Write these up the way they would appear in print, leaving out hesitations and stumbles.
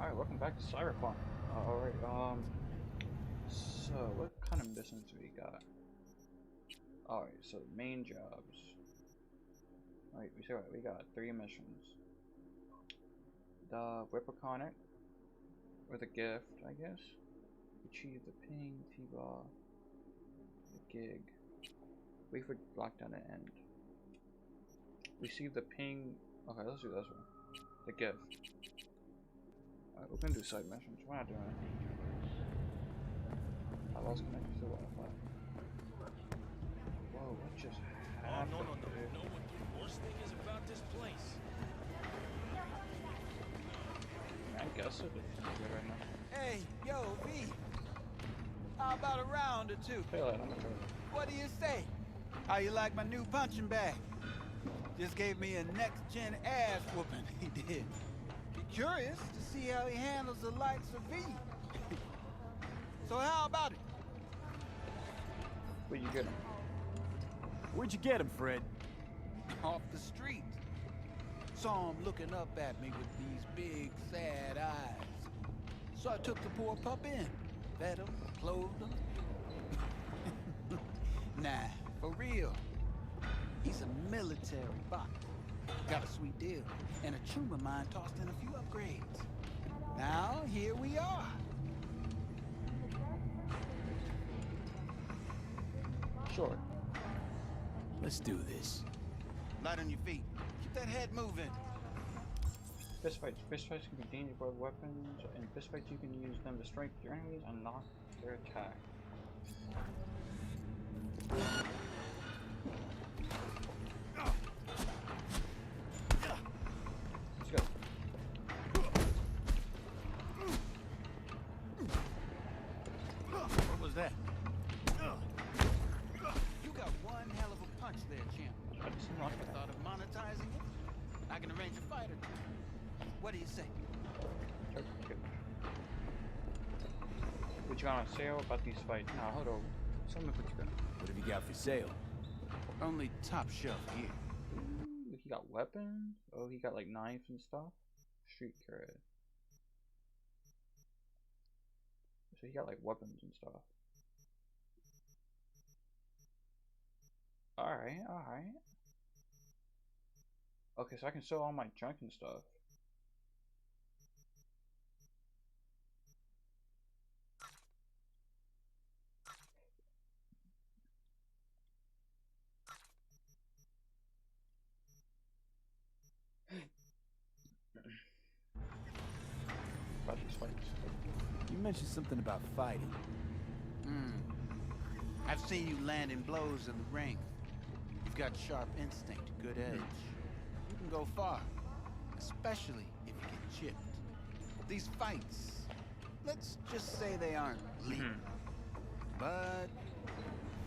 Alright, welcome back to Cyberpunk. Alright, so what kind of missions we got? Alright, so main jobs. Alright, we got 3 missions. The Whipperconic, with a gift, I guess. Achieve the ping, T-Ball, the gig. Wait for lockdown to end. Receive the ping. Okay, let's do this one. The gift. Alright, we're gonna do side missions. We're not doing anything. I lost connection to Wi-Fi. Whoa, what just happened? Oh, no. You know what the worst thing is about this place? I guess it is right now. Hey, yo, V. How about a round or two? Hey, lad, I'm gonna try. What do you say? How you like my new punching bag? Just gave me a next-gen ass whooping, he did. Be curious to see how he handles the likes of V. So how about it? Where'd you get him? Where'd you get him, Fred? Off the street. Saw him looking up at me with these big, sad eyes. So I took the poor pup in. Fed him, clothed him. Nah, for real. He's a military bot. Got a sweet deal. And a chum of mine tossed in a few upgrades. Now, here we are. Sure. Let's do this. Light on your feet. Keep that head moving. Fistfights. Fistfights can be dangerous with weapons. In fistfights, you can use them to strike your enemies and knock their attack. Let's go. What was that? You got one hell of a punch there, champ. I just rock Ever it. thought of monetizing it? I can arrange a fight or two. What do you say? What you got on sale about these fights? Nah, hold on. Tell me what you got. What have you got for sale? Only top shelf gear. Ooh, he got weapons? Oh, he got like knives and stuff? Street cred. So he got like weapons and stuff. Alright. Okay, so I can sell all my junk and stuff. About these fights. You mentioned something about fighting. I've seen you landing blows in the ring. You've got sharp instinct, good edge. You can go far, especially if you get chipped. These fights, let's just say they aren't legal, but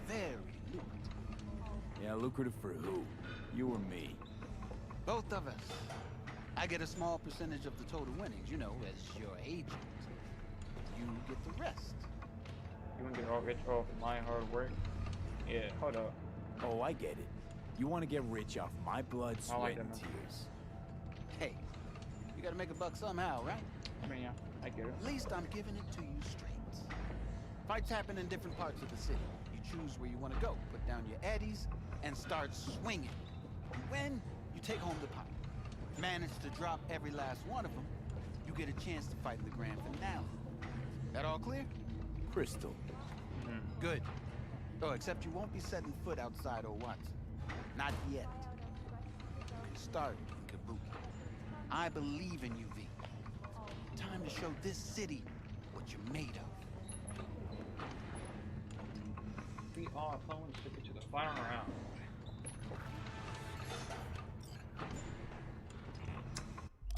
very lucrative. Yeah, lucrative for who? You or me? Both of us. I get a small percentage of the total winnings, you know, as your agent. You get the rest. You wanna get all rich off my hard work? Yeah, hold up. Oh, I get it. You want to get rich off my blood, I sweat, like and that, man. tears. Hey, you gotta make a buck somehow, right? I mean, yeah, I get it. At least I'm giving it to you straight. Fights happen in different parts of the city. You choose where you want to go, put down your eddies, and start swinging. You win, you take home the pot. Manage to drop every last one of them, you get a chance to fight in the grand finale. That all clear? Crystal. Good. Oh, except you won't be setting foot outside or what? Not yet. You can start in Kabuki. I believe in you, V. Time to show this city what you're made of. We are opponents took it to the final round.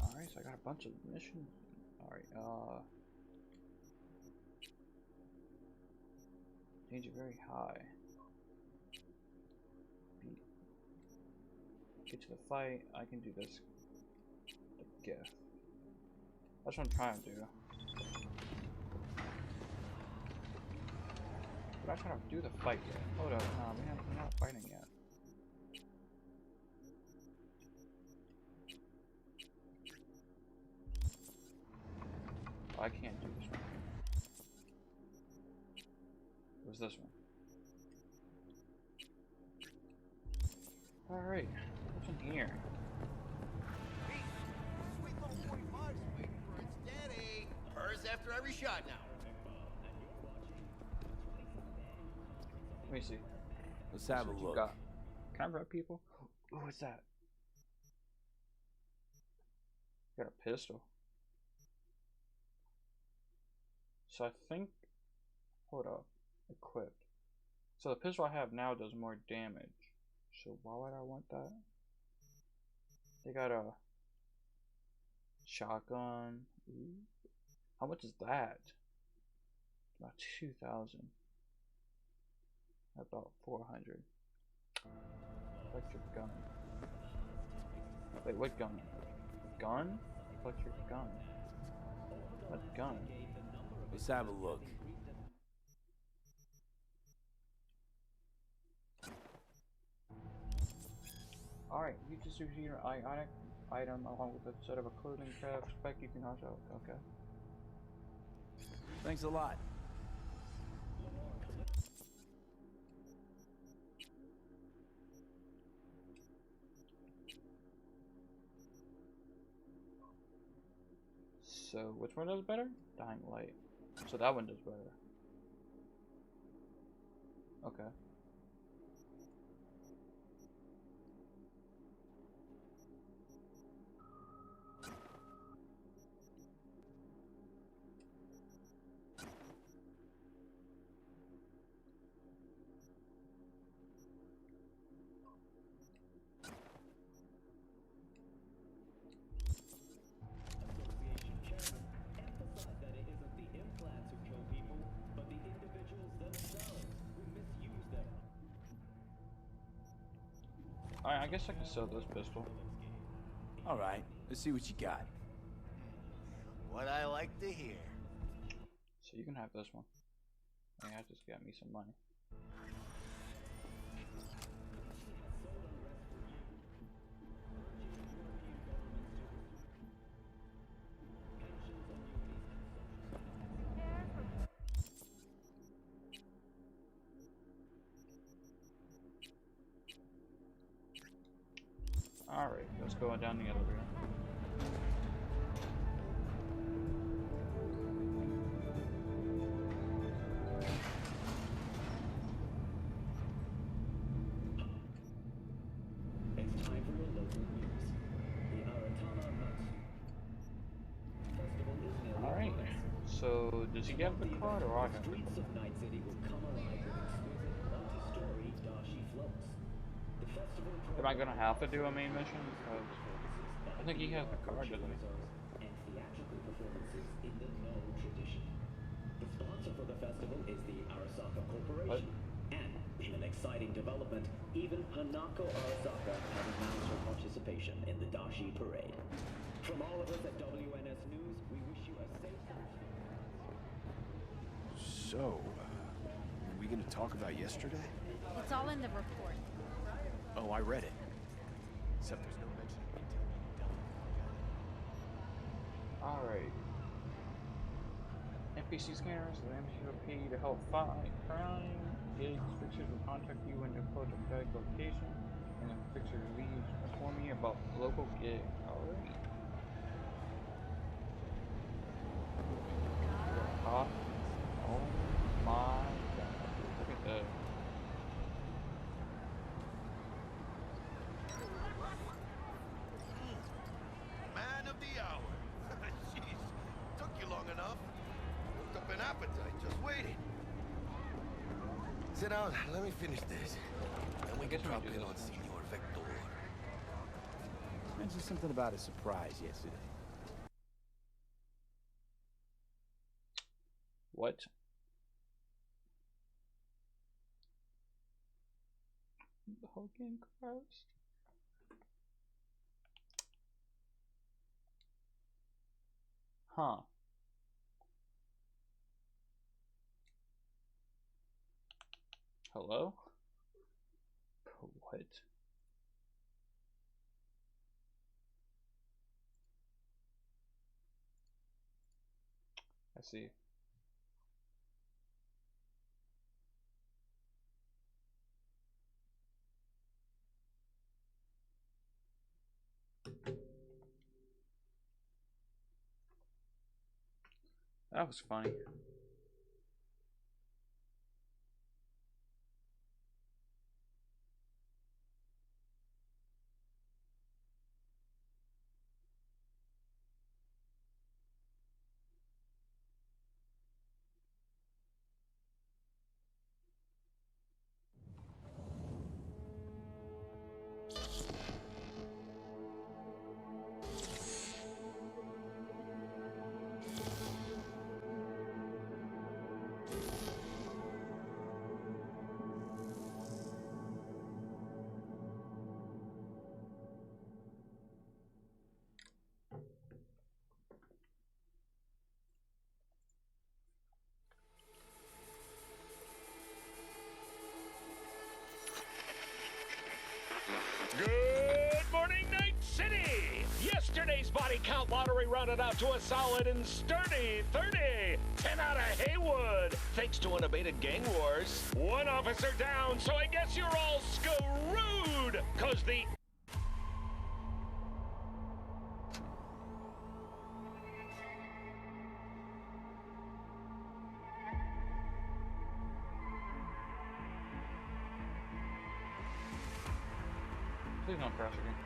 Alright, so I got a bunch of missions. Alright, danger very high. Get to the fight, I can do this. The gift. That's what I'm trying to do. But I'm trying to do the fight yet. Hold up, nah, we're not fighting yet. I can't do this one. Where's this one? Alright, what's in here? Sweet little 45's waiting for its daddy. Hers after every shot now. Let me see. Let's have a What you look. got. Can I rub people? Oh, what's that? Got a pistol. So I think. Hold up. Equipped. So the pistol I have now does more damage. So why would I want that? They got a shotgun. Ooh. How much is that? About 2,000. About 400. Electric gun. Wait, what gun? Gun? Electric gun. What gun? Let's have a look. Alright, you just use your ionic item along with a set of a clothing craft spec. You can also. Okay. Thanks a lot. So, which one does better? Dying Light. So that one does better. Okay. Alright, I guess I can sell this pistol. All right, let's see what you got. What I like to hear. So you can have this one. I think I just got me some money. Alright, let's go down the elevator. It's time for your local news. The Aratana Nuts Festival is nearly Alright, upon us. so does he have the card or I The have the streets card? of Night City will come alive with exquisite multi-story dashi floats. The festival Am I gonna have to do a main mission? Because I think he has the card, doesn't he? and theatrical performances in the No tradition. The sponsor for the festival is the Arasaka Corporation. And in an exciting development, even Hanako Arasaka has announced her participation in the Dashi Parade. From all of us at WNS News, we wish you a safe So, are we gonna talk about yesterday? It's all in the report. Oh, I read it. Except there's no mention of me telling you Alright. NPC scanners, the MCOP to help fight crime. Gigs, fixers will contact you when you approach a gag location, and then fixers leaves inform you about local gig. Alright. Hot. Oh my god. Look at that. Man of the hour. Jeez, took you long enough. Worked up an appetite just waiting. Sit down, let me finish this. Then we guess can we drop do in this on one. Senor Vector. Mentioned something about a surprise yesterday. What? The whole game crashed. Huh. Hello? What? see. That was funny. Good morning, Night City! Yesterday's body count lottery rounded out to a solid and sturdy 30. 10 out of Haywood, thanks to unabated gang wars. One officer down, so I guess you're all screwed! Cause the... Please don't crash again.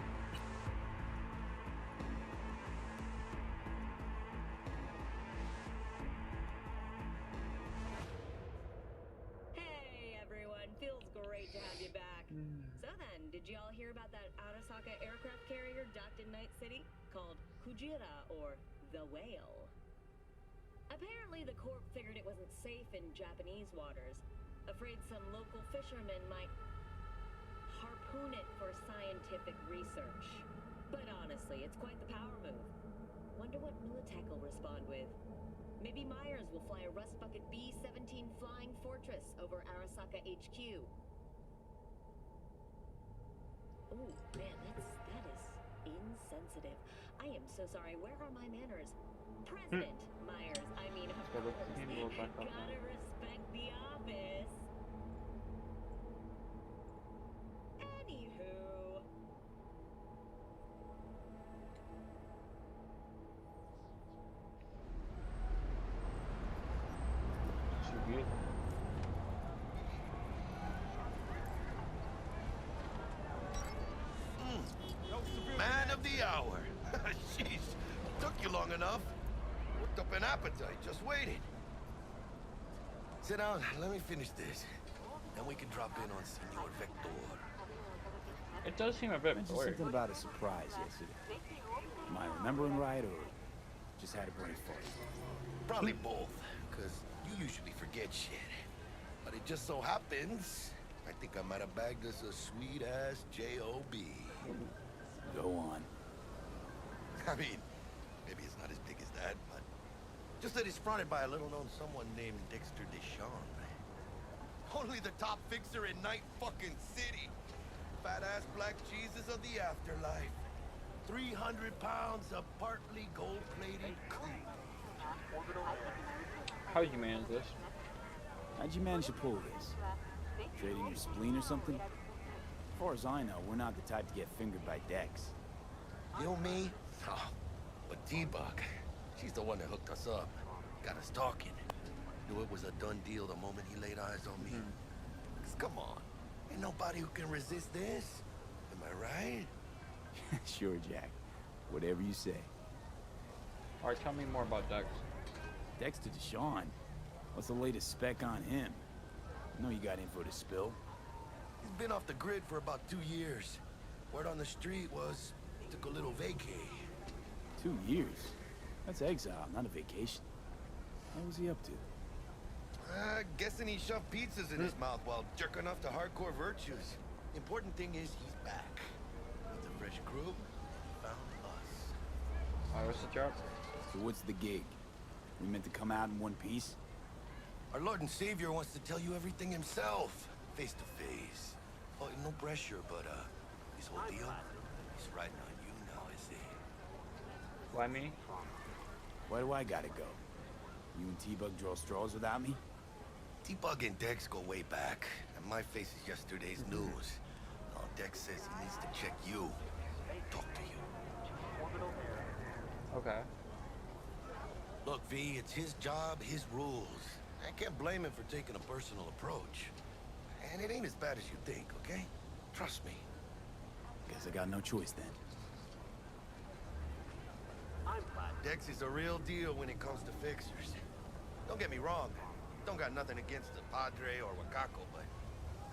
Hey everyone, feels great to have you back. So then, did you all hear about that Arasaka aircraft carrier docked in Night City called Kujira or the Whale? Apparently the Corp figured it wasn't safe in Japanese waters, afraid some local fishermen might harpoon it for scientific research. But honestly, it's quite the power move. Wonder what Militech will respond with. Maybe Myers will fly a Rust Bucket B-17 Flying Fortress over Arasaka HQ. Ooh, man, that is insensitive. I am so sorry. Where are my manners? President Myers, I mean, of So the course. team will back up now. Gotta respect the office. Anywho. Too good. Man of the hour. Jeez, took you long enough. Worked up an appetite, just waiting. Sit down, let me finish this. Then we can drop in on Senor Vector. It does seem a bit Mentioned blurry. something about a surprise yesterday. Am I remembering right, or just had a brain fart? Probably both, because you usually forget shit. But it just so happens, I think I might have bagged us a sweet-ass J.O.B. Go on. I mean, maybe it's not as big as that, but just that it's fronted by a little-known someone named Dexter Deshawn. Only the top fixer in Night fucking City. Fat-ass black Jesus of the afterlife. 300 pounds of partly gold-plated coupe. How did you manage this? How'd you manage to pull this? Trading your spleen or something? As far as I know, we're not the type to get fingered by Dex. You know me? Oh, but T-Bug, she's the one that hooked us up. Got us talking. Knew it was a done deal the moment he laid eyes on me. 'Cause come on, ain't nobody who can resist this. Am I right? Sure, Jack. Whatever you say. Alright, tell me more about Dex. Dexter Deshawn? What's the latest spec on him? I know you got info to spill. He's been off the grid for about 2 years. Word on the street was he took a little vacay. 2 years? That's exile, not a vacation. What was he up to? Guessing he shoved pizzas in his mouth while jerking off to hardcore virtues. Important thing is he's back. With a fresh crew, found us. Alright, what's the job? So what's the gig? We meant to come out in one piece? Our Lord and Savior wants to tell you everything himself, face to face. Oh, no pressure, but this whole deal, he's riding on you now, is he? Why me? Why do I gotta go? You and T-Bug draw straws without me? T-Bug and Dex go way back, and my face is yesterday's news. Now Dex says he needs to check you, talk to you. Okay. Look, V, it's his job, his rules. I can't blame him for taking a personal approach. And it ain't as bad as you think, okay? Trust me. Guess I got no choice then. Dex is a real deal when it comes to fixers. Don't get me wrong. Don't got nothing against the Padre or Wakako, but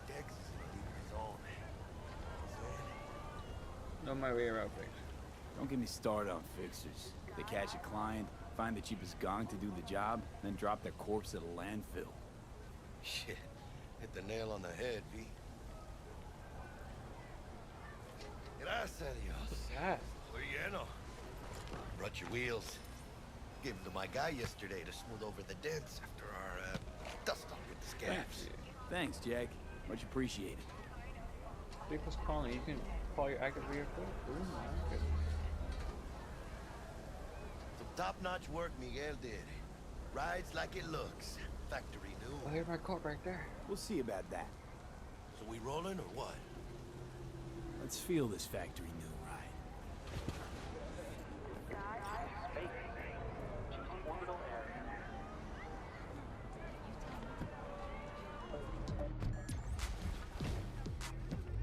Dex is in a league of his own. No my way around things. Don't get me started on fixers. They catch a client, find the cheapest gong to do the job, then drop their corpse at a landfill. Shit. Hit the nail on the head, V. Gracias a Dios. Yeah. Muy lleno. Brought your wheels. Gave them to my guy yesterday to smooth over the dents after our dust up with the scabs. Thanks, Jack. Much appreciated. People's calling. You can call your active vehicle. Ooh, okay. Some top-notch work Miguel did. Rides like it looks. Factory new. Oh, here's my coat right there. We'll see about that. So we rolling or what? Let's feel this factory new ride.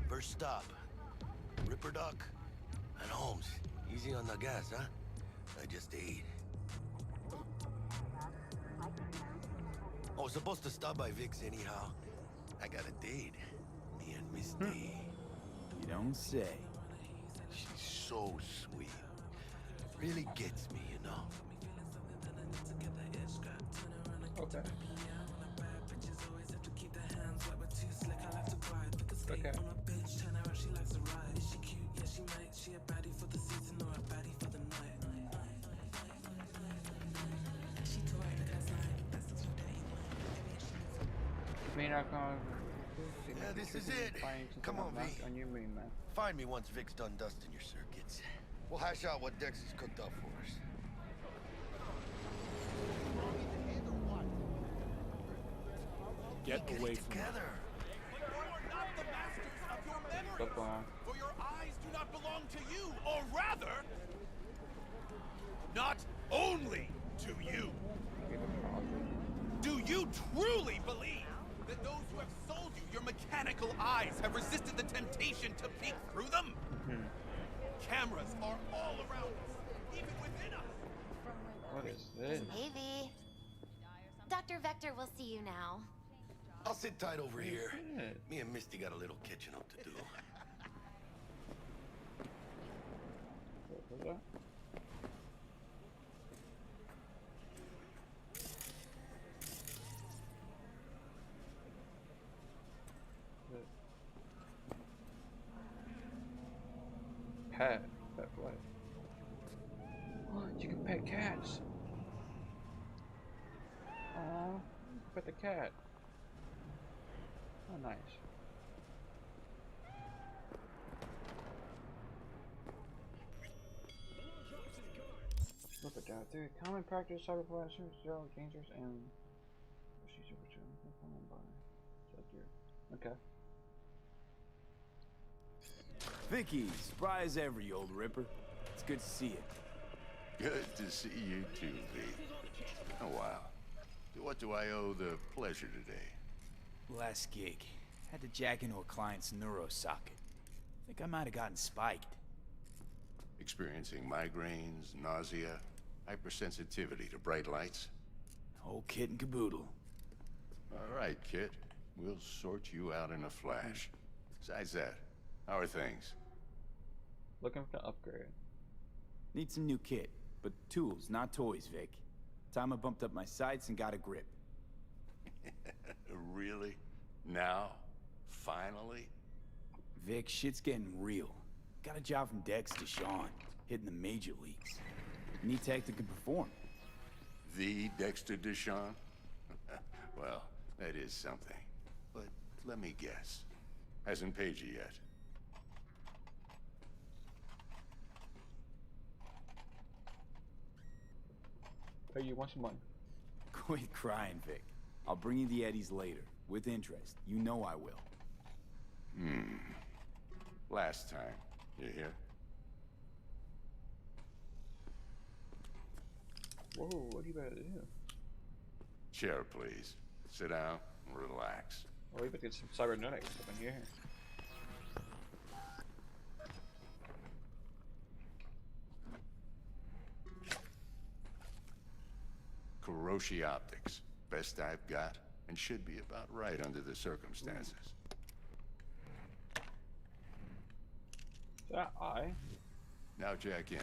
First stop. Ripper Duck and Holmes. Easy on the gas, huh? I just ate. I was supposed to stop by Vic's anyhow. I got a date. Me and Misty. You don't say. She's so sweet. Really gets me, you know. Okay. Okay. Yeah, this is it. Come on, V. On your moon, man. Find me once Vic's done dusting your circuits. We'll hash out what Dex has cooked up for us. Get away from me. Together. Stop on. For your eyes do not belong to you, or rather, not only to you. Do you truly believe that those who have sold you your mechanical eyes have resisted the temptation to peek through them? Cameras are all around us, even within us. What is this? Maybe. Dr. Vector will see you now. I'll sit tight over here. Shit. Me and Misty got a little kitchen up to do. What was that? Pet. Pet what? Oh, you can pet cats. Aww. Pet the cat. Oh, nice. Look at that. Dude, common practice, cyberpunk, zero dangers, and procedure which are common by. Okay. Vicky, surprise every old ripper. It's good to see you. Good to see you too, V. Oh, wow. What do I owe the pleasure today? Last gig. Had to jack into a client's neuro socket. Think I might have gotten spiked. Experiencing migraines, nausea, hypersensitivity to bright lights? Whole kit and caboodle. All right, kid. We'll sort you out in a flash. Besides that, how are things? Looking for the upgrade. Need some new kit, but tools, not toys, Vic. Time I bumped up my sights and got a grip. Really? Now? Finally? Vic, shit's getting real. Got a job from Dex to Sean, hitting the major leagues. Need tech that can perform. The Dexter Deshawn? Well, that is something. But let me guess. Hasn't paid you yet. Hey, you want some money? Quit crying, Vic. I'll bring you the eddies later, with interest. You know I will. Last time. You hear? Whoa, what do you better do? Chair, please. Sit down and relax. Oh, we better get some cybernetics up in here. Kuroshi Optics. Best I've got, and should be about right under the circumstances. Is that I? Now jack in.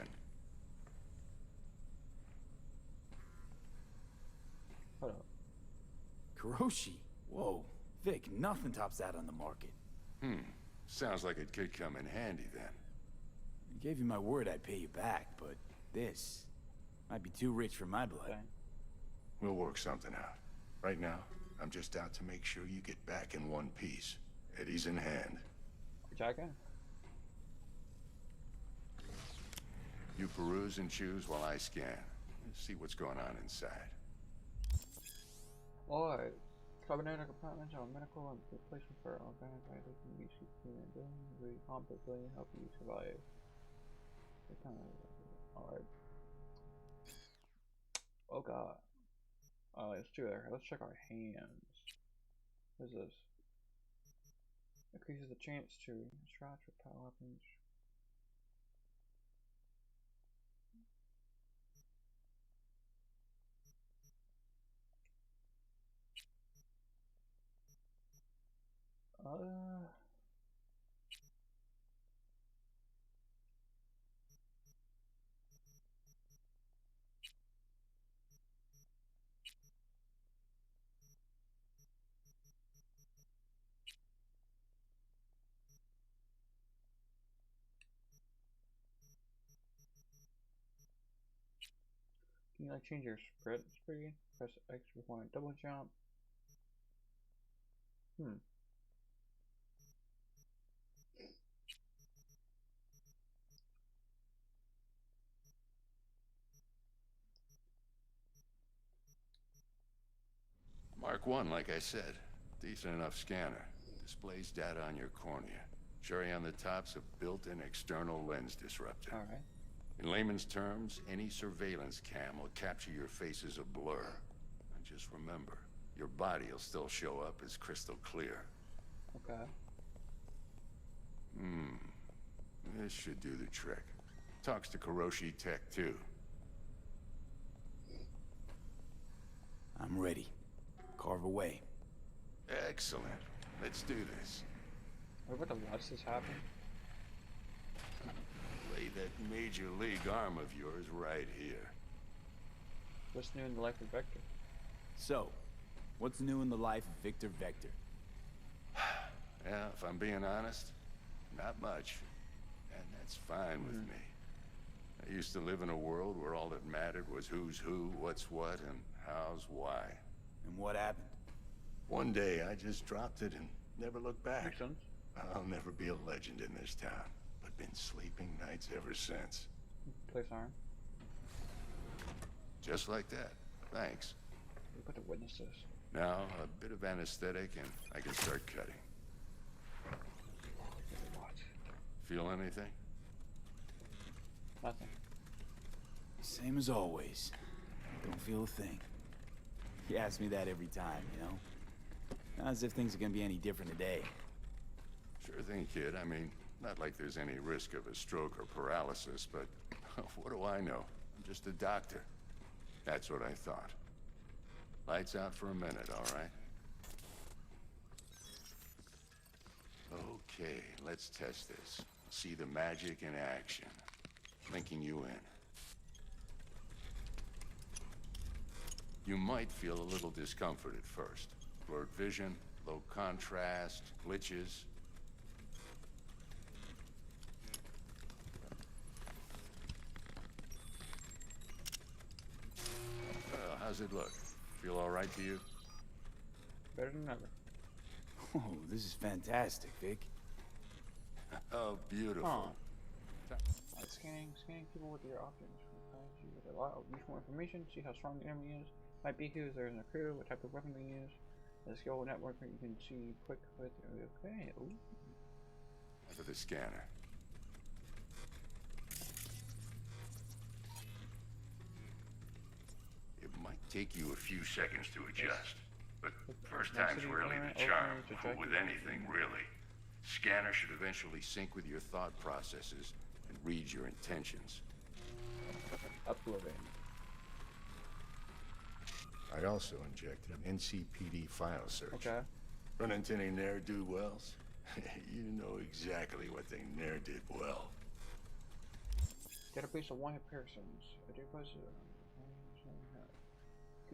Hold up. Kuroshi? Whoa. Vic, nothing tops that on the market. Sounds like it could come in handy then. I gave you my word I'd pay you back, but this might be too rich for my blood. Dang. We'll work something out. Right now, I'm just out to make sure you get back in one piece. Eddie's in hand. Jack in. You peruse and choose while I scan. See what's going on inside. Alright. Cybernetic apartments are medical and replacement for organic items can be human building. We completely help you survive. Alright. Oh god. Let's do that. Let's check our hands. What is this? Increases the chance to extract with power weapons. Can you like change your spread speed? Press X to perform a double jump. Mark 1, like I said. Decent enough scanner. Displays data on your cornea. Cherry on the top's a built-in external lens disruptor. Alright. In layman's terms, any surveillance cam will capture your face as a blur. And just remember, your body will still show up as crystal clear. Okay. This should do the trick. Talks to Kuroshi Tech, too. I'm ready. Carve away. Excellent. Let's do this. What about to watch this happen? Lay that major league arm of yours right here. What's new in the life of Vector? So, what's new in the life of Victor Vector? Yeah, if I'm being honest, not much. And that's fine with me. I used to live in a world where all that mattered was who's who, what's what, and how's why. And what happened? One day, I just dropped it and never looked back. Makes sense. I'll never be a legend in this town, but been sleeping nights ever since. Place arm. Just like that. Thanks. We're about to witness this. Now, a bit of anesthetic and I can start cutting. What? Feel anything? Nothing. Same as always. Don't feel a thing. You ask me that every time, you know? Not as if things are gonna be any different today. Sure thing, kid. I mean, not like there's any risk of a stroke or paralysis, but what do I know? I'm just a doctor. That's what I thought. Lights out for a minute, all right? Okay, let's test this. See the magic in action. Linking you in. You might feel a little discomfort at first. Blurred vision, low contrast, glitches. Well, how's it look? Feel all right to you? Better than ever. Oh, this is fantastic, Vic. Oh, beautiful. Scanning people with your options. Provides you with a lot of useful information. See how strong the enemy is. Might be who's there in the crew, what type of weapon they use. The skill network you can see quick with. Okay. Ooh. For the scanner. It might take you a few seconds to adjust, but first time's rarely the charm with anything, really. Scanner should eventually sync with your thought processes and read your intentions. Uploading. I also injected an NCPD file search. Okay. Run into any ne'er-do-wells? You know exactly what they ne'er did well. Database of wanted persons. You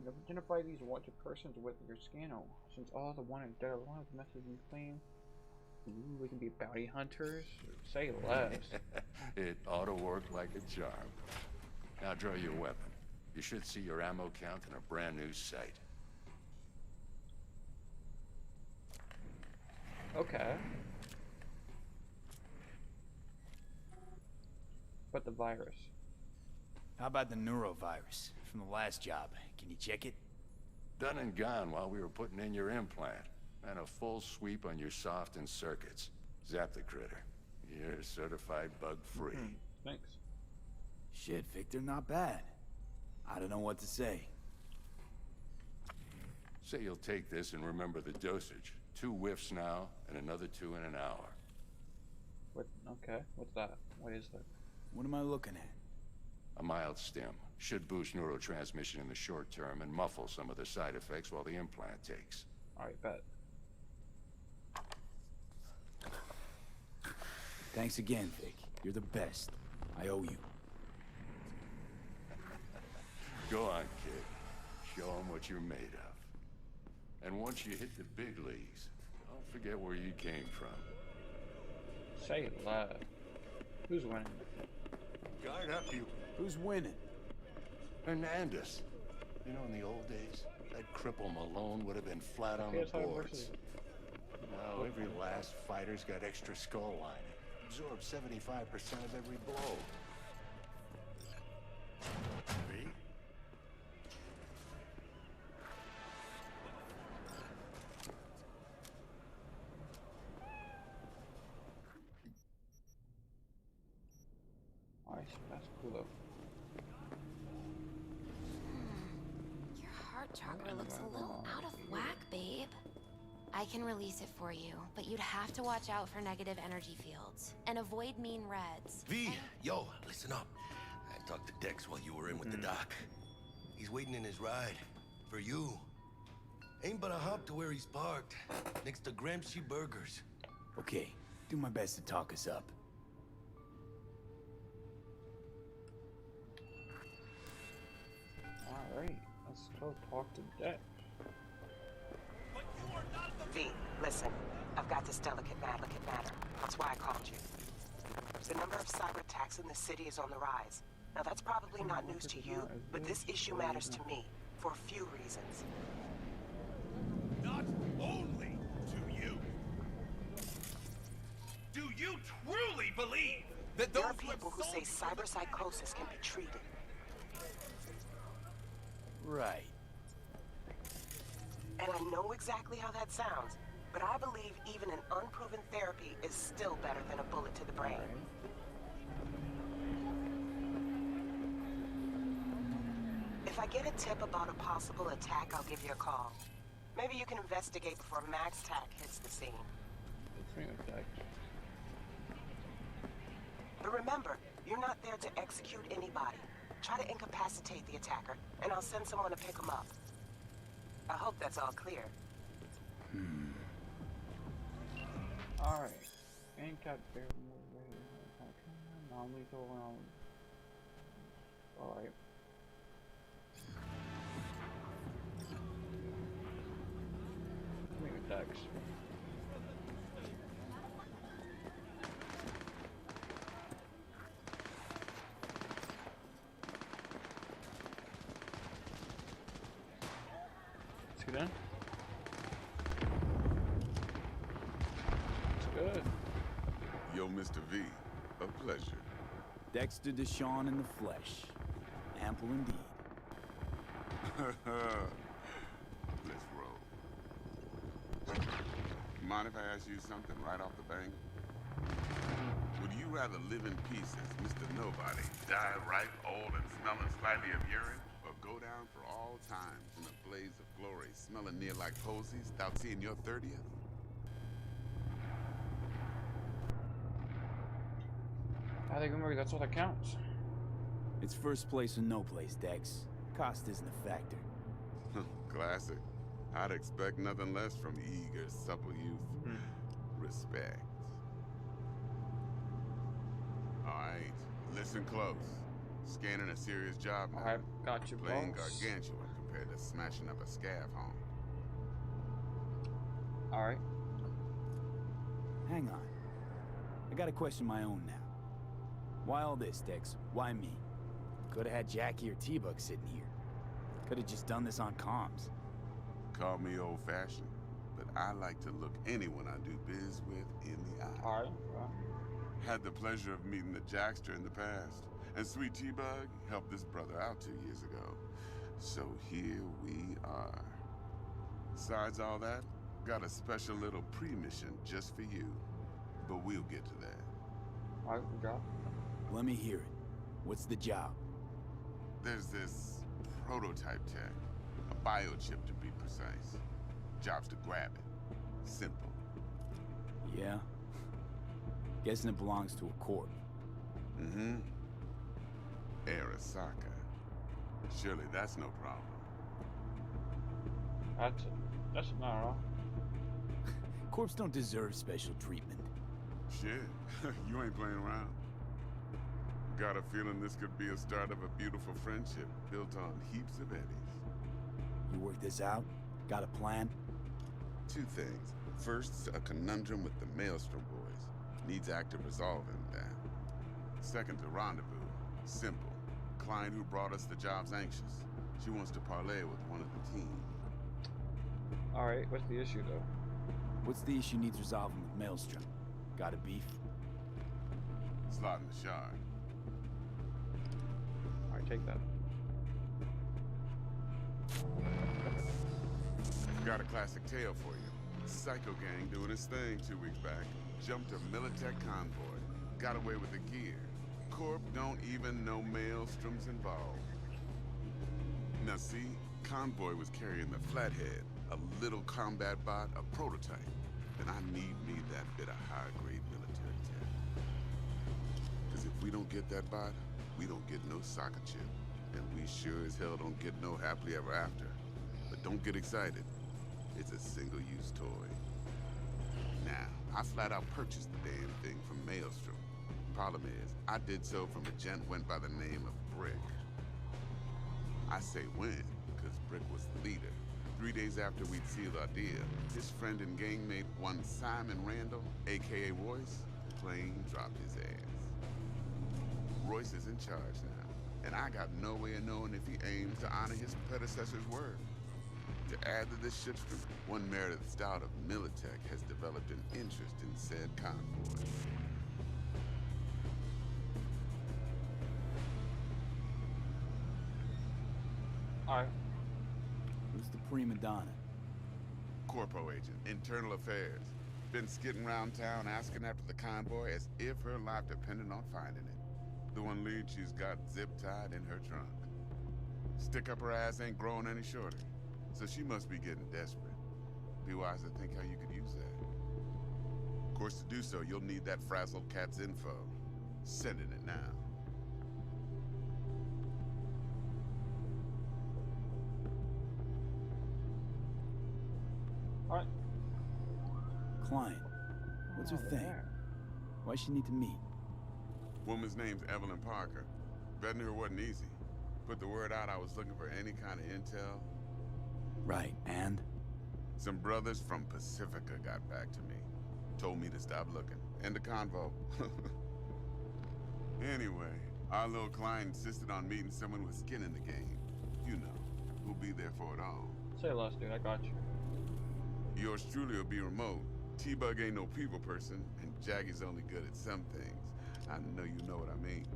can identify these wanted persons with your scanner. Since all the wanted dead alive methods you claim, ooh, we can be bounty hunters. Say less. It ought to work like a charm. Now draw your weapon. You should see your ammo count in a brand new sight. Okay. But the virus. How about the neurovirus from the last job? Can you check it? Done and gone while we were putting in your implant. And a full sweep on your soft and circuits. Zap the critter. You're certified bug-free. Thanks. Shit, Victor, not bad. I don't know what to say. Say you'll take this and remember the dosage. 2 whiffs now, and another 2 in an hour. What? Okay. What's that? What is that? What am I looking at? A mild stim. Should boost neurotransmission in the short term and muffle some of the side effects while the implant takes. Alright, bet. Thanks again, Vic. You're the best. I owe you. Go on, kid. Show them what you're made of. And once you hit the big leagues, don't forget where you came from. Say less. Who's winning? Guard up, you. Who's winning? Hernandez. You know, in the old days, that cripple Malone would have been flat on the boards. Now, every last fighter's got extra skull lining. Absorbs 75% of every blow. See? Alright, that's cool though. Your heart chakra looks a little out of whack, babe. I can release it for you, but you'd have to watch out for negative energy fields and avoid mean reds. V, yo, listen up. I talked to Dex while you were in with the doc. He's waiting in his ride. For you. Ain't but a hop to where he's parked. Next to Gramsci Burgers. Okay, do my best to talk us up. Alright, let's go talk to Dex. V, listen. I've got this delicate matter. That's why I called you. The number of cyber attacks in the city is on the rise. Now that's probably not news to you, but this issue matters to me for a few reasons. Not only to you. Do you truly believe that those there are people who say cyberpsychosis can be treated? Right. And I know exactly how that sounds, but I believe even an unproven therapy is still better than a bullet to the brain. If I get a tip about a possible attack, I'll give you a call. Maybe you can investigate before Max Tack hits the scene. But remember, you're not there to execute anybody. Try to incapacitate the attacker, and I'll send someone to pick him up. I hope that's all clear. Alright. Ain't got very non-lethal round. Alright. Maybe Dex. See that? It's good. Yo, Mr. V, a pleasure. Dexter Deshawn in the flesh. Ample indeed. Let's roll. Mind if I ask you something right off the bank? Would you rather live in peace as Mr. Nobody, die ripe, old, and smelling slightly of urine, or go down for all times in a blaze of glory, smelling near like posies, without seeing your 30th? I think maybe that's all that counts. It's first place or no place, Dex. Cost isn't a factor. Classic. I'd expect nothing less from eager, supple youth. Respect. All right, listen close. Scanning a serious job now. Alright, got you, Playing boss. gargantuan compared to smashing up a scav home. Alright. Hang on. I gotta question my own now. Why all this, Dex? Why me? Could've had Jackie or T-Bug sitting here. Could've just done this on comms. Call me old-fashioned, but I like to look anyone I do biz with in the eye. Alright. Had the pleasure of meeting the Jackster in the past, and Sweet T-Bug helped this brother out 2 years ago. So here we are. Besides all that, got a special little pre-mission just for you. But we'll get to that. Alright, good job. Let me hear it. What's the job? There's this prototype tech, a biochip to be precise. Job's to grab it. Simple. Yeah? Guessing it belongs to a corp. Mm-hmm. Arasaka. Surely that's no problem. That's not at all. Corps don't deserve special treatment. Shit, you ain't playing around. Got a feeling this could be a start of a beautiful friendship built on heaps of eddies. You work this out? Got a plan? Two things. First, a conundrum with the Maelstrom boys. Needs active resolving that. Second, a rendezvous. Simple. Client who brought us the job's anxious. She wants to parlay with one of the team. Alright, what's the issue though? What's the issue needs resolving with Maelstrom? Got a beef? Slot in the shard. Alright, take that. Got a classic tale for you. Psycho gang doing his thing 2 weeks back. Jumped a Militech convoy. Got away with the gear. Corp don't even know Maelstrom's involved. Now see, convoy was carrying the Flathead, a little combat bot, a prototype. Then I need me that bit of high-grade military tech. Because if we don't get that bot, we don't get no soccer chip. And we sure as hell don't get no happily ever after. But don't get excited. It's a single-use toy. Now, I flat out purchased the damn thing from Maelstrom. Problem is, I did so from a gent went by the name of Brick. I say when, because Brick was the leader. 3 days after we'd sealed our deal, his friend and gangmate, one Simon Randall, aka Royce, plain dropped his ass. Royce is in charge now, and I got no way of knowing if he aims to honor his predecessor's word. To add to this shitstorm, one Meredith Stout of Militech has developed an interest in said convoy. Alright. Who's the prima donna? Corpo agent, internal affairs. Been skidding around town asking after the convoy as if her life depended on finding it. The one lead she's got zip-tied in her trunk. Stick up her ass ain't growing any shorter. So she must be getting desperate. Be wise to think how you could use that. Of course, to do so, you'll need that frazzled cat's info. Sending it now. Alright. Client. What's her thing? Why she need to meet? Woman's name's Evelyn Parker. Betting her wasn't easy. Put the word out I was looking for any kind of intel. Right, and? Some brothers from Pacifica got back to me. Told me to stop looking. End the convo. Anyway, our little client insisted on meeting someone with skin in the game. You know, who'll be there for it all. Say less, dude. I got you. Yours truly will be remote. T-Bug ain't no people person, and Jaggy's only good at some things. I know you know what I mean.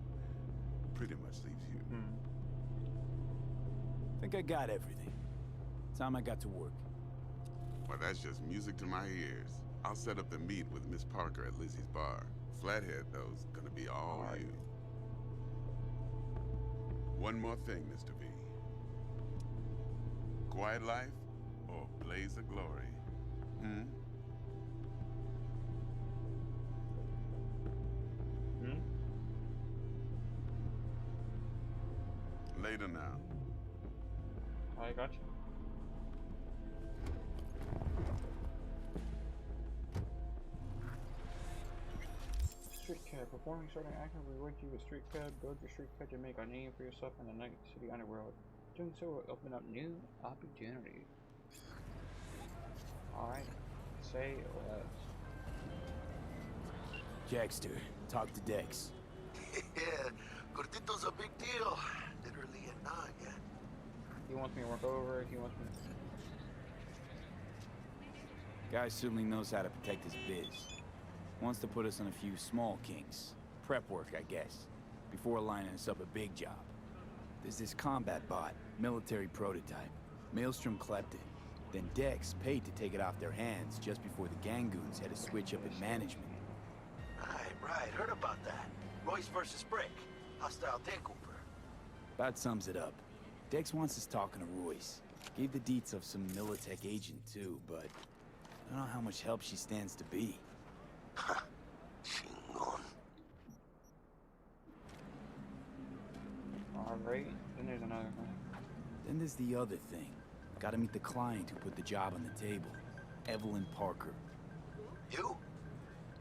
Pretty much leaves you. Think I got everything. Time I got to work. Well, that's just music to my ears. I'll set up the meet with Miss Parker at Lizzie's bar. Flathead, though's gonna be all you. One more thing, Mr. V. Quiet life or blaze of glory? Hmm? Later now. I got you. Street cred. Performing certain actions will reward you with street cred. Build your street cred to make a name for yourself in the Night City underworld. Doing so will open up new opportunities. Alright. Say less. Jackster, talk to Dex. Yeah, Gordito's a big deal. Literally and not, yeah. He wants me to work over it. He wants me to... Guy certainly knows how to protect his biz. Wants to put us on a few small kinks. Prep work, I guess. Before lining us up a big job. There's this combat bot, military prototype. Maelstrom clept it. Then Dex paid to take it off their hands just before the Gangoons had a switch up in management. Right, heard about that. Royce versus Brick. Hostile takeover. About sums it up. Dex wants us talking to Royce. Gave the deets of some Militech agent too, but I don't know how much help she stands to be. Chingon. Alright, then there's another thing. Then there's the other thing. Gotta meet the client who put the job on the table. Evelyn Parker. You?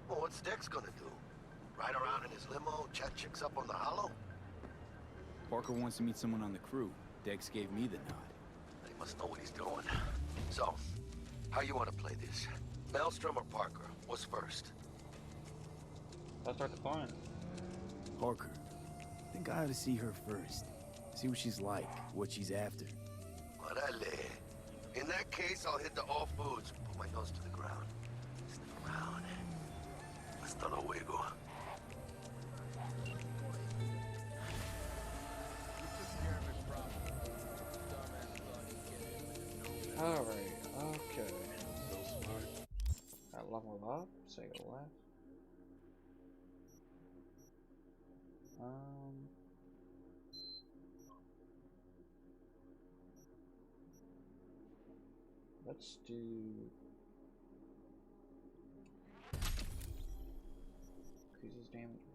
Well, what's Dex gonna do? Ride around in his limo, chat chicks up on the hollow? Parker wants to meet someone on the crew. Dex gave me the nod. He must know what he's doing. So, how you want to play this? Maelstrom or Parker? What's first? Let's start the fun. Parker. I think I ought to see her first. See what she's like, what she's after. Orale. In that case, I'll hit the all foods. Put my nose to the ground. Sniff around. Hasta luego. Alright, okay. Got level up, say left. Let's do increases damage.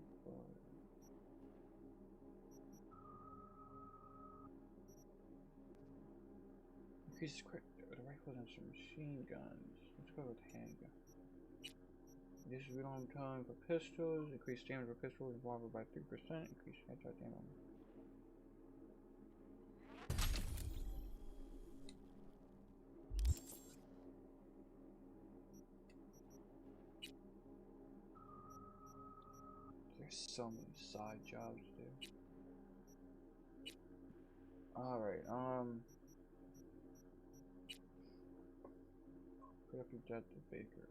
Increases quick rifles and some machine guns. Let's go with handgun. Reduces reload time for pistols. Increase damage for pistols revolver by 3%. Increase headshot damage. There's so many side jobs, dude. Alright, put up your jet to Baker.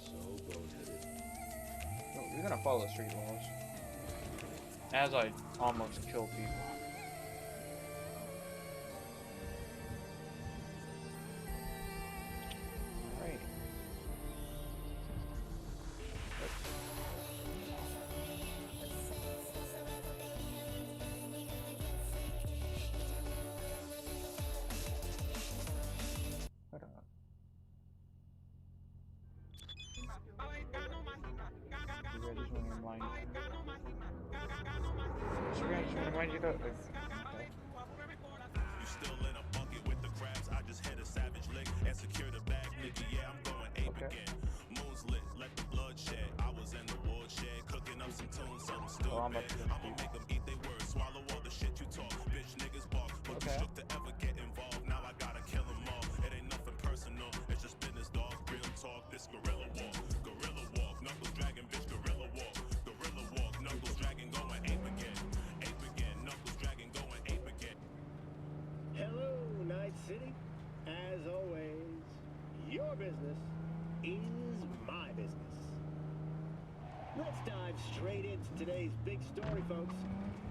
So we're gonna follow the street laws. As I almost kill people. You still in a bucket with the crabs. I just hit a savage lick and secured a bag, nigga. Yeah, I'm going ape again. Moon's lit, let the blood shed. I was in the woodshed, cooking up some tunes, something stupid. I'ma make them eat their words, swallow all the shit you talk. Bitch, niggas bark, but you shook to ever get involved. Now I gotta kill them all. It ain't nothing personal, it's just business, dog. Real talk, this gorilla walk. Gorilla walk, knuckles dragging, bitch, gorilla walk. Gorilla walk, knuckles dragging, going ape again. Ape again, knuckles dragging, going ape again. Hello, Night City. As always, your business is my business. Let's dive straight into today's big story, folks.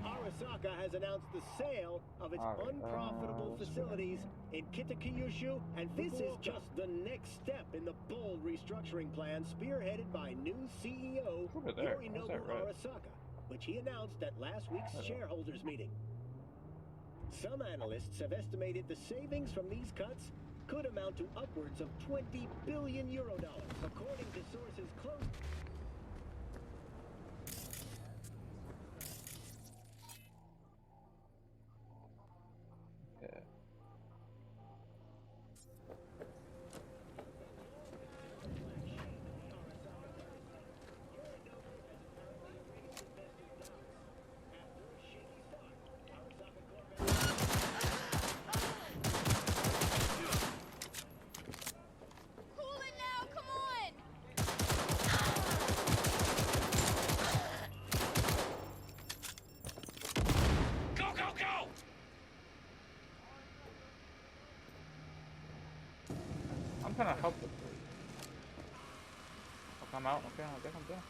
Arasaka has announced the sale of its unprofitable facilities in Kitakyushu, and this is just the next step in the bold restructuring plan spearheaded by new CEO Yorinobu Arasaka, which he announced at last week's shareholders meeting. Some analysts have estimated the savings from these cuts could amount to upwards of 20 billion euro dollars, according to sources close. Okay. I'm trying to help them. I'll come out. Okay, I guess I'm done.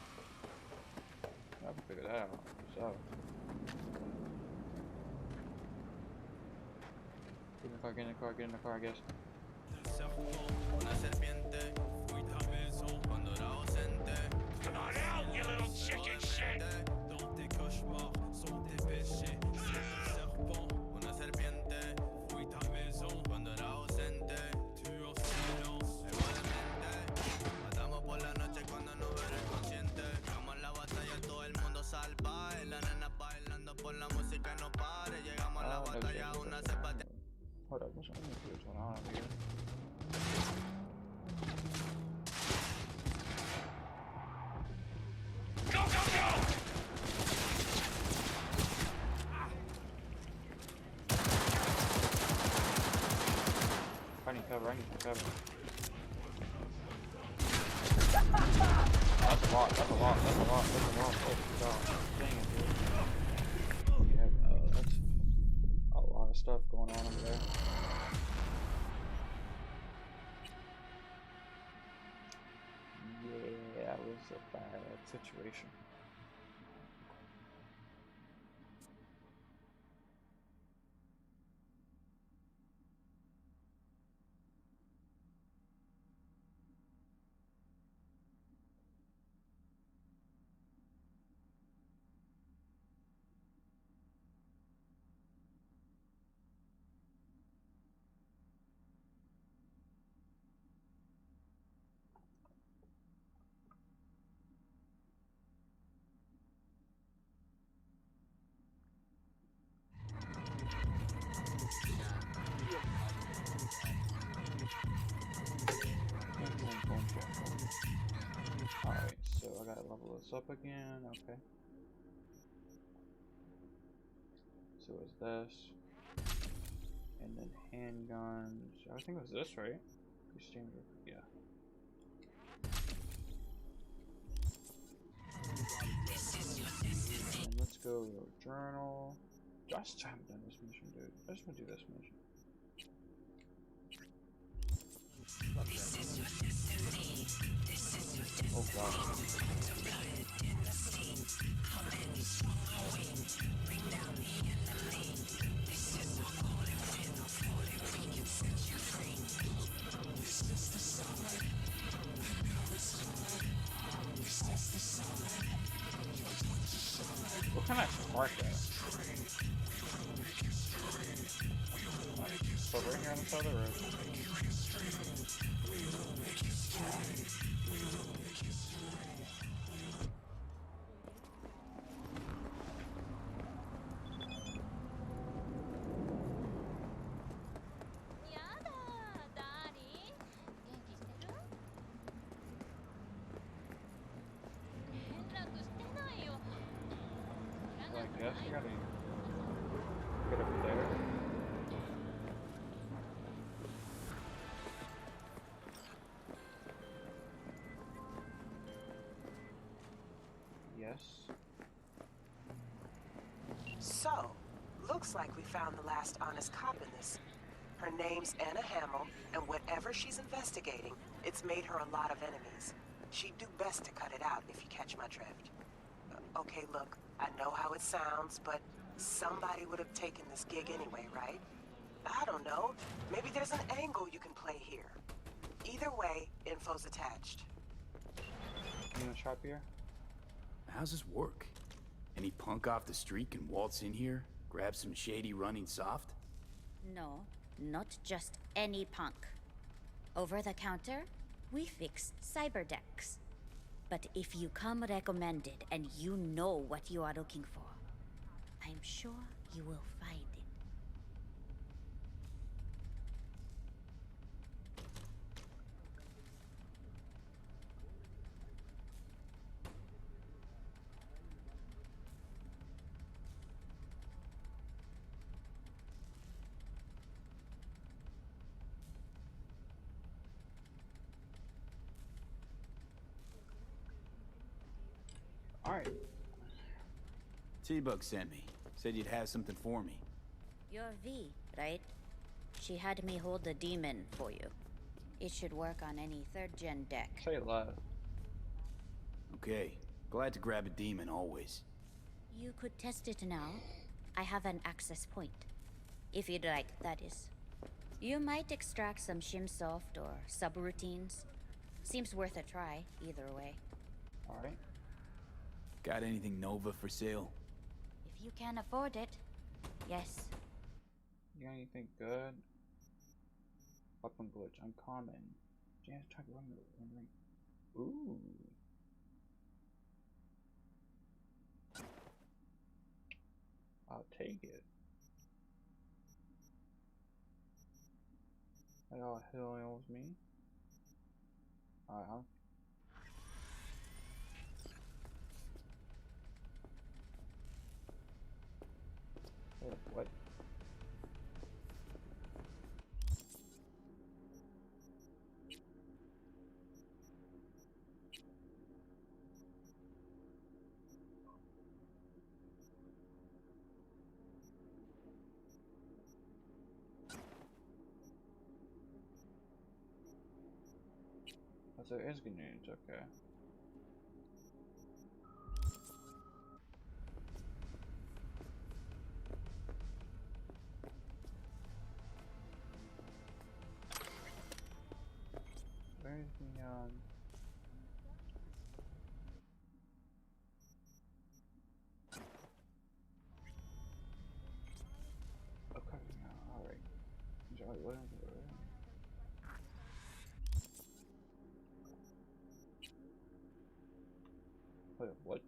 I can figure that out. So. Get in the car, get in the car, get in the car, I guess. Come on out, you little chicken shit! Hold up, what's going on here? Go, go, go! I need cover, I need cover. That's a lot, that's a lot, that's a lot, that's a lot. Oh, God. Dang it, dude. Yeah, that's a lot of stuff going on over there. Yeah, that was a bad situation. Alright, so I gotta level this up again, okay. So it's this. And then handguns. I think it was this, right? Standard, yeah. And let's go journal. Just haven't done this mission, dude. I just want to do this mission. Oh god. What kind of spark that? So right here on the side of the road. I guess I gotta get up there. Yes. So, looks like we found the last honest cop in this. Her name's Anna Hamill, and whatever she's investigating, It's made her a lot of enemies. She'd do best to cut it out, if you catch my drift. Okay, look, I know how it sounds, but somebody would have taken this gig anyway, right? I don't know. Maybe there's an angle you can play here. Either way, info's attached. You gonna shop here? How's this work? Any punk off the street can waltz in here, grab some shady running soft? No, not just any punk. Over the counter, we fix cyberdecks. But if you come recommended and you know what you are looking for, I'm sure you will find it. Alright. T-Bug sent me. Said you'd have something for me. You're V, right? She had me hold the demon for you. It should work on any 3rd gen deck. Say it loud. Okay. Glad to grab a demon, always. You could test it now. I have an access point. If you'd like, that is. You might extract some shimsoft or subroutines. Seems worth a try, either way. Alright. Got anything Nova for sale? If you can afford it, yes. You got anything good? Weapon glitch, uncommon. Janice try to run the ring. Ooh. I'll take it. That all heals me. Alright, what? Oh, so it is good news, okay. Where's the, okay, alright. What is it? Wait, what?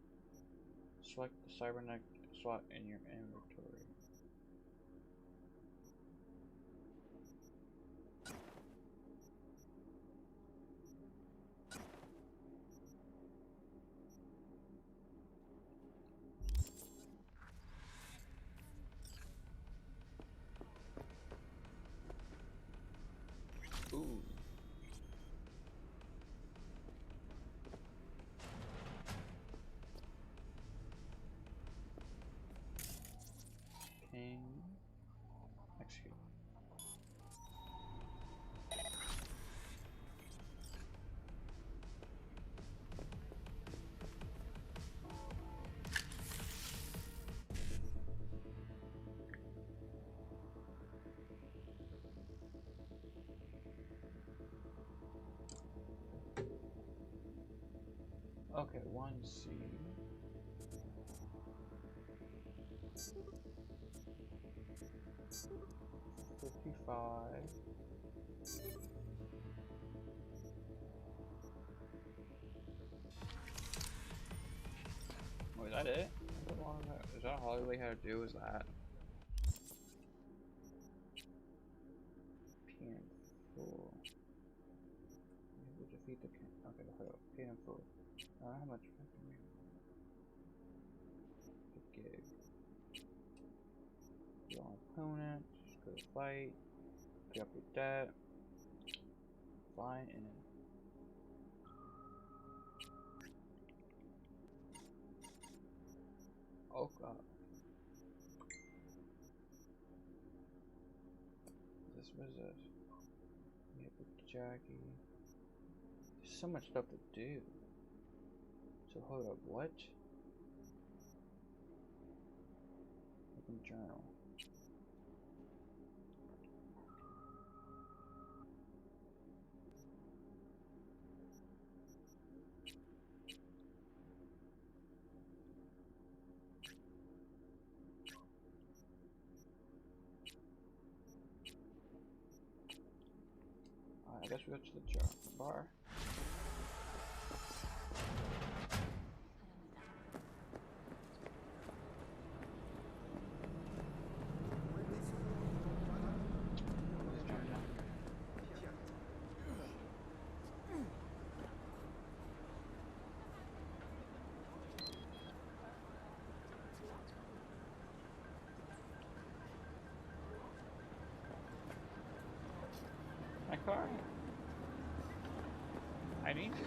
Select the cybernetic slot in your inventory. Ooh. King. Execute. Okay, 1C. $55. Oh, is that it? Is that all we had to do? Is that? PM full. You have to defeat the king. Okay, hold up. PM full. How much? The gig. Your opponent. Just go to fight. Pick up your debt. Fine and then. Oh god. What is this? Yeah, with Jackie. So much stuff to do. So hold up, what? Open journal. I guess we go to the bar. My car. I need you.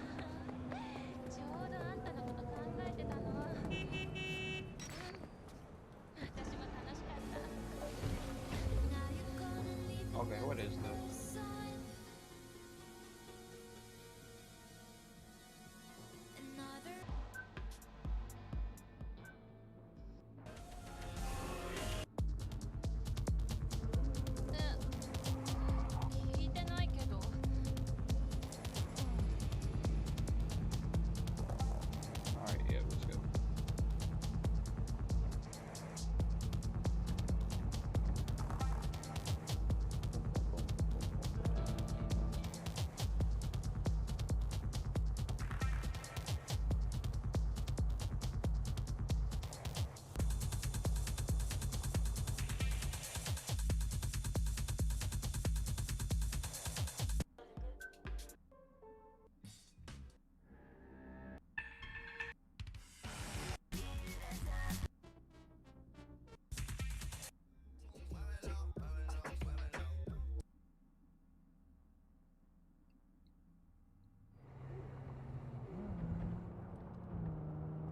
Okay, what is this? Alright, yeah, let's go.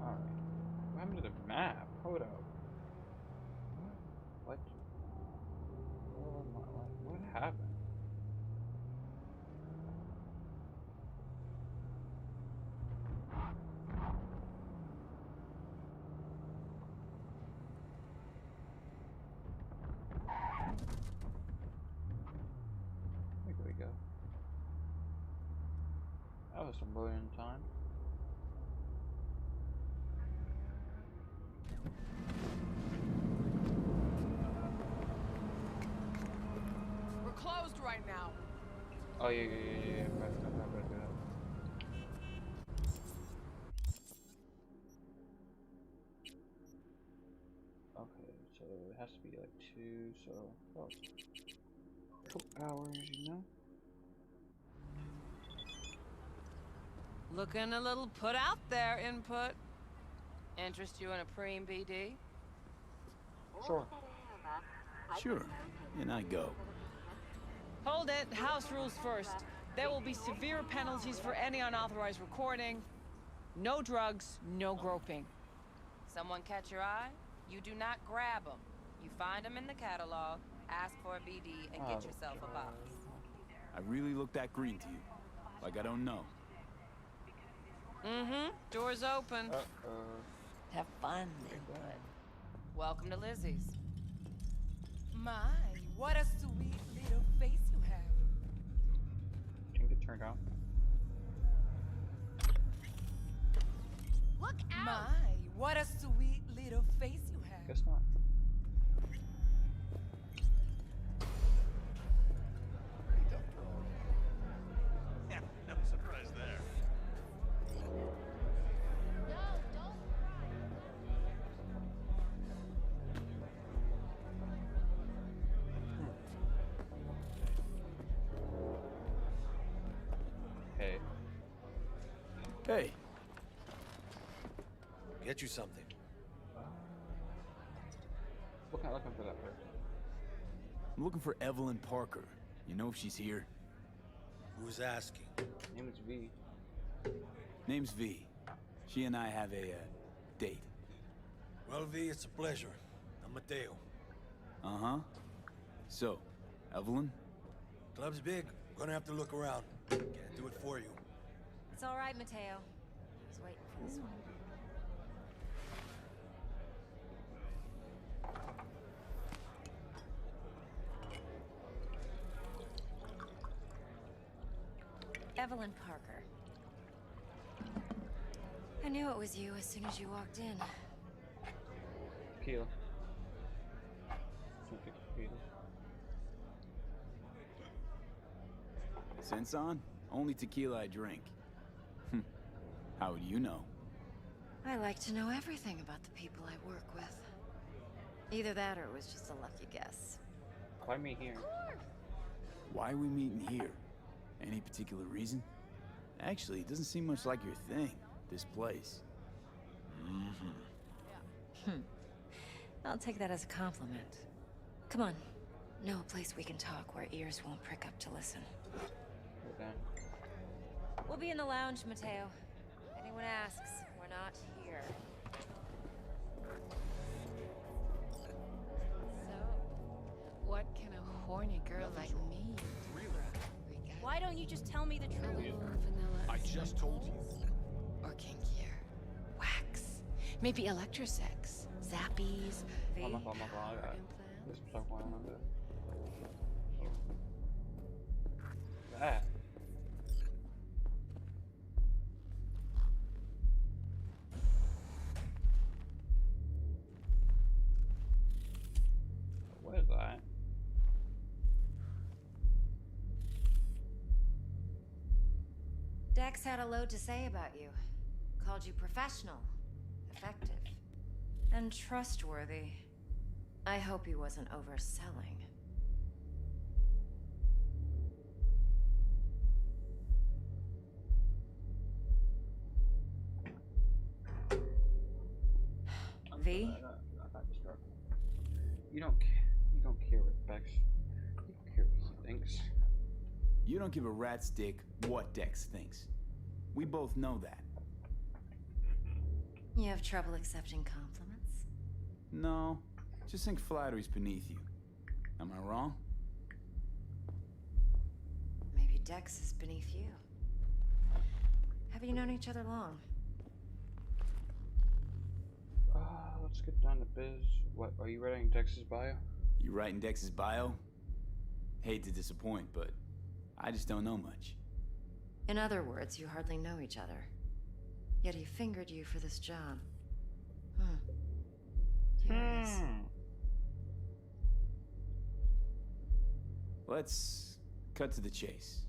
Alright. What happened to the map? Hold up. What? What happened? There we go. That was some brilliant time. We're closed right now. Oh yeah. Right. Okay, so it has to be like 2, so oh, 2 hours, you know? Looking a little put out there, input. Interest you in a preem BD? Sure. Sure, and I go. Hold it. House rules first. There will be severe penalties for any unauthorized recording. No drugs, no groping. Someone catch your eye? You do not grab them. You find them in the catalog, ask for a BD, and get yourself a box. I really look that green to you. Like I don't know. Mm-hmm. Door's open. Have fun, input. Welcome to Lizzie's. My, what a sweet little face you have. Can get turned on. Look out! My, what a sweet little face you have. Guess not. Yeah, no surprise there. Hey. Hey. Get you something. What kind of looking for that person? I'm looking for Evelyn Parker. You know if she's here? Who's asking? Name is V. Name's V. She and I have a, date. Well, V, it's a pleasure. I'm Mateo. Uh-huh. So, Evelyn? Club's big. We're gonna have to look around. Can't do it for you. It's all right, Mateo. I was waiting for this one. Evelyn Parker. I knew it was you as soon as you walked in. Tequila. Tequila. Sense on? Only tequila I drink. How would you know? I like to know everything about the people I work with. Either that or it was just a lucky guess. Why me here? Why are we meeting here? Any particular reason? Actually, it doesn't seem much like your thing, this place. I'll take that as a compliment. Come on. Know a place we can talk where ears won't prick up to listen. Okay. We'll be in the lounge, Mateo. If anyone asks, we're not here. So, what can a horny girl like me do? Why don't you just tell me the truth? Vanilla. I just told you. Or kinkier. Wax. Maybe electrosex. Zappies. Vamos, vamos, vamos. Deixa eu com ela. That. What is that? Dex had a load to say about you. Called you professional, effective, and trustworthy. I hope he wasn't overselling. V? You don't care what Bex. You don't care what he thinks. You don't give a rat's dick what Dex thinks. We both know that. You have trouble accepting compliments? No, just think flattery's beneath you. Am I wrong? Maybe Dex is beneath you. Have you known each other long? Let's get down to biz. What, are you writing Dex's bio? You writing Dex's bio? Hate to disappoint, but I just don't know much. In other words, you hardly know each other. Yet he fingered you for this job. Curious. Let's cut to the chase.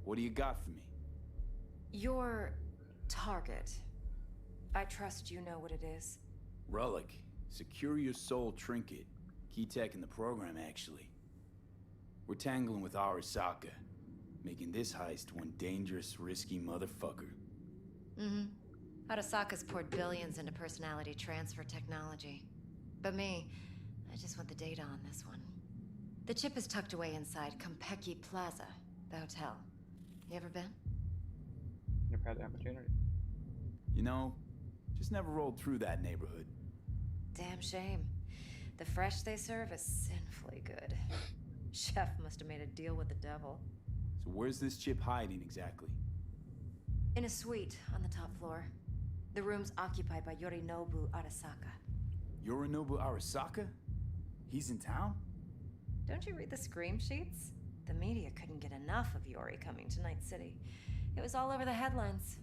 What do you got for me? Your target. I trust you know what it is. Relic. Secure your soul trinket. Key tech in the program, actually. We're tangling with Arasaka, making this heist one dangerous, risky motherfucker. Arasaka's poured billions into personality transfer technology. But me, I just want the data on this one. The chip is tucked away inside Kompeki Plaza, the hotel. You ever been? Never had the opportunity. You know, just never rolled through that neighborhood. Damn shame. The fresh they serve is sinfully good. Chef must have made a deal with the devil. So where's this chip hiding exactly? In a suite on the top floor. The room's occupied by Yorinobu Arasaka. Yorinobu Arasaka? He's in town? Don't you read the scream sheets? The media couldn't get enough of Yori coming to Night City. It was all over the headlines.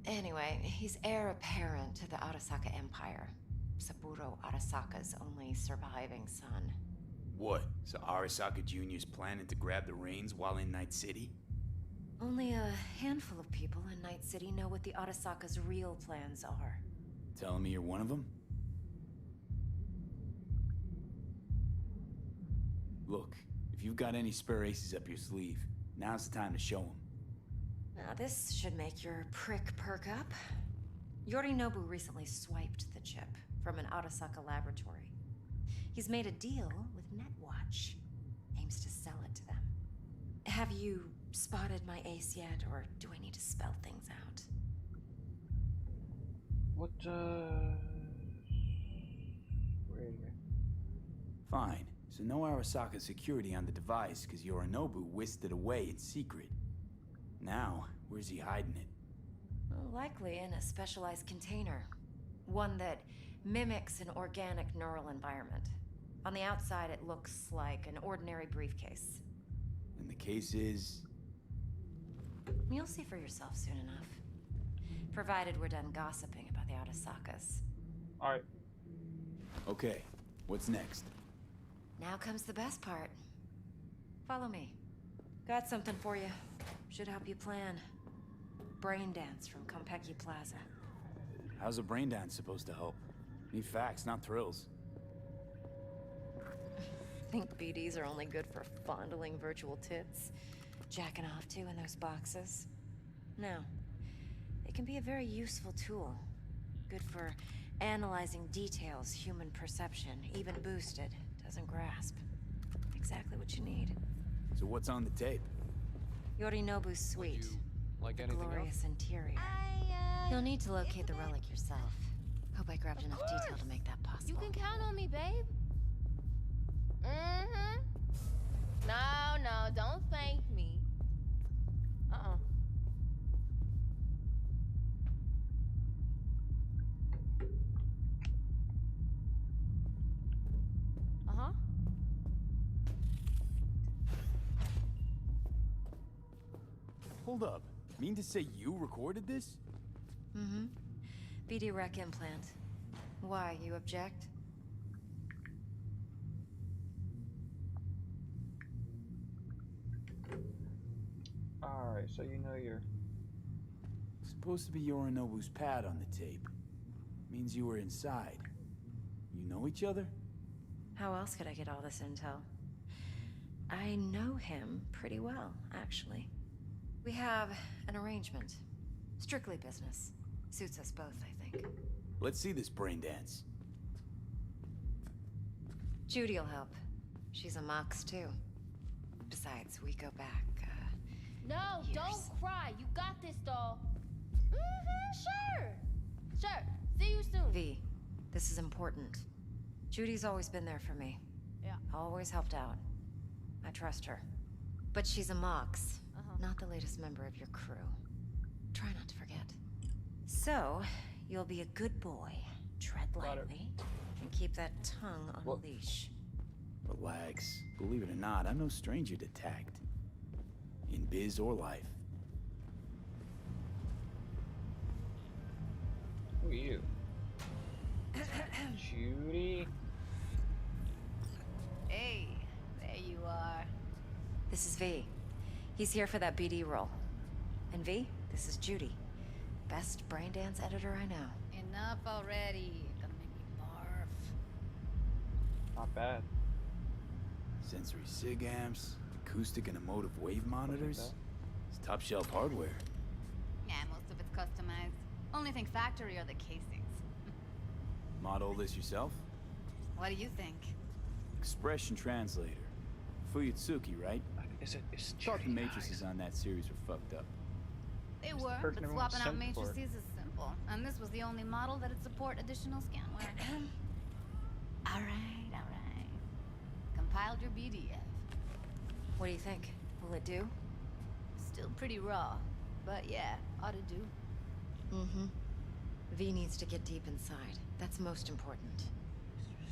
Anyway, he's heir apparent to the Arasaka Empire. Saburo Arasaka's only surviving son. What? So Arasaka Jr.'s planning to grab the reins while in Night City? Only a handful of people in Night City know what the Arasaka's real plans are. Telling me you're one of them? Look, if you've got any spare aces up your sleeve, now's the time to show them. Now this should make your prick perk up. Yorinobu recently swiped the chip from an Arasaka laboratory. He's made a deal with Netwatch. Aims to sell it to them. Have you spotted my ace yet, or do I need to spell things out? What, where is it? Fine. So no Arasaka security on the device because Yorinobu whisked it away in secret. Now, where's he hiding it? Likely in a specialized container. One that mimics an organic neural environment. On the outside, it looks like an ordinary briefcase. And the case is... You'll see for yourself soon enough. Provided we're done gossiping about the Arasakas. Alright. Okay, what's next? Now comes the best part. Follow me. Got something for you. Should help you plan. Brain dance from Konpeki Plaza. How's a brain dance supposed to help? Need facts, not thrills. Think BDs are only good for fondling virtual tits? Jacking off to in those boxes? No. They can be a very useful tool. Good for analyzing details human perception, even boosted, doesn't grasp. Exactly what you need. So what's on the tape? Yorinobu's suite. Like The anything glorious interior. You'll need to locate the relic yourself. Hope I grabbed enough detail to make that possible. You can count on me, babe. Mm-hmm. No, don't thank me. Uh-uh. Uh-huh. Hold up. Mean to say you recorded this? Mm-hmm. BD rec implant. Why, you object? Alright, so you know you're... Supposed to be Yorinobu's pad on the tape. Means you were inside. You know each other? How else could I get all this intel? I know him pretty well, actually. We have an arrangement. Strictly business. Suits us both, I think. Let's see this brain dance. Judy'll help. She's a Mox, too. Besides, we go back, No, years. don't cry. You got this, doll. Sure. Sure. See you soon. V, this is important. Judy's always been there for me. Yeah. Always helped out. I trust her. But she's a Mox, not the latest member of your crew. Try not to forget. So, you'll be a good boy, tread lightly, and keep that tongue on a leash. Relax. Believe it or not, I'm no stranger to tact. In biz or life. Who are you? Judy? Hey, there you are. This is V. He's here for that BD role. And V, this is Judy. Best brain dance editor I know. Enough already. You're gonna make me barf. Not bad. Sensory sig amps, acoustic and emotive wave monitors. It's top shelf hardware. Yeah, most of it's customized. Only thing factory are the casings. Model this yourself? What do you think? Expression translator. Fuyutsuki, right? It's Thought the matrices on that series were fucked up. They were, but swapping out matrices is simple. And this was the only model that'd support additional scanware. Alright. Compiled your BDF. What do you think? Will it do? Still pretty raw, but yeah, ought to do. Mm-hmm. V needs to get deep inside. That's most important.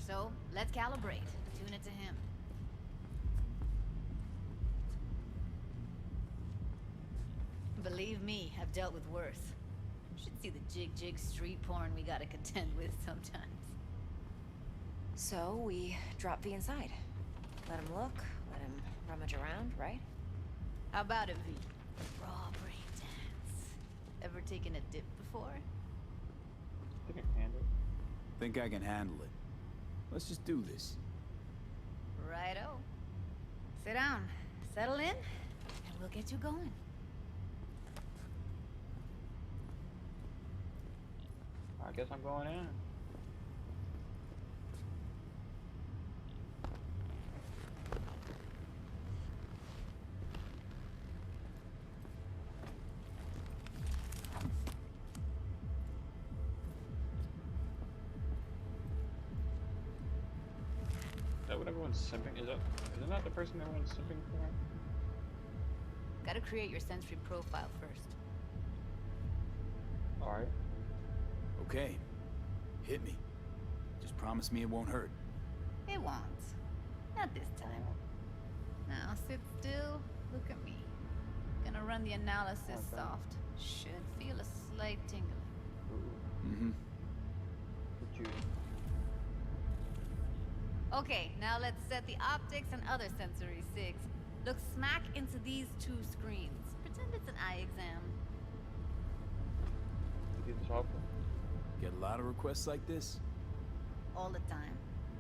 So, let's calibrate. Tune it to him. Believe me, I've dealt with worse. Should see the jig street porn we gotta contend with sometimes. So, we drop V inside. Let him look, let him rummage around, right? How about it, V? Raw brain dance. Ever taken a dip before? I think I can handle it. Think I can handle it. Let's just do this. Righto. Sit down, settle in, and we'll get you going. I guess I'm going in. Is that what everyone's simping? Isn't that the person everyone's simping for? Gotta create your sensory profile first. Alright. Okay. Hit me. Just promise me it won't hurt. It won't. Not this time. Now sit still. Look at me. Gonna run the analysis soft. Should feel a slight tingling. Mm-hmm. Okay, now let's set the optics and other sensory SIGs. Look smack into these two screens. Pretend it's an eye exam. Get a lot of requests like this? All the time.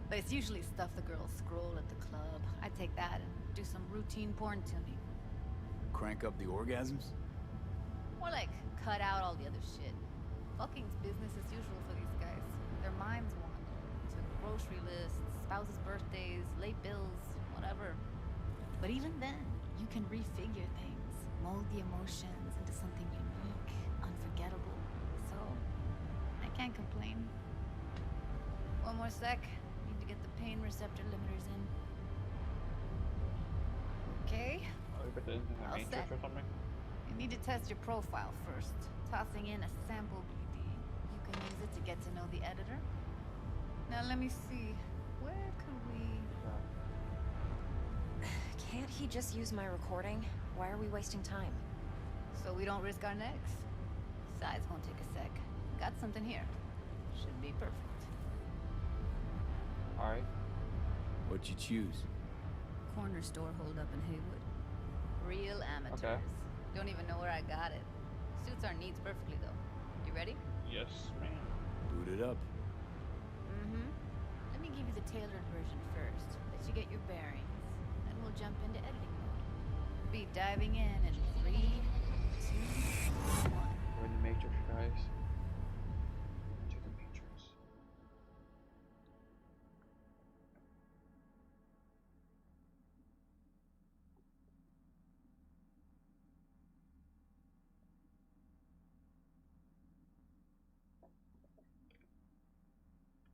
But it's usually stuff the girls scroll at the club. I take that and do some routine porn tuning. Crank up the orgasms? More like cut out all the other shit. Fucking's business as usual for these guys. Their minds wander to grocery lists, spouses' birthdays, late bills, whatever. But even then, you can refigure things, mold the emotions into something unique, unforgettable. So, I can't complain. One more sec. Need to get the pain receptor limiters in. Okay. All set. You need to test your profile first. Tossing in a sample BD. You can use it to get to know the editor. Now let me see. Where could we... Can't he just use my recording? Why are we wasting time? So we don't risk our necks. Besides, won't take a sec. Got something here. Should be perfect. Alright. What'd you choose? Corner store hold up in Haywood. Real amateurs. Okay. Don't even know where I got it. Suits our needs perfectly though. You ready? Yes, ma'am. Boot it up. Mm-hmm. Let me give you the tailored version first. Let you get your bearings. Then we'll jump into editing mode. Be diving in 3, 2, 1. We're in the Matrix, guys.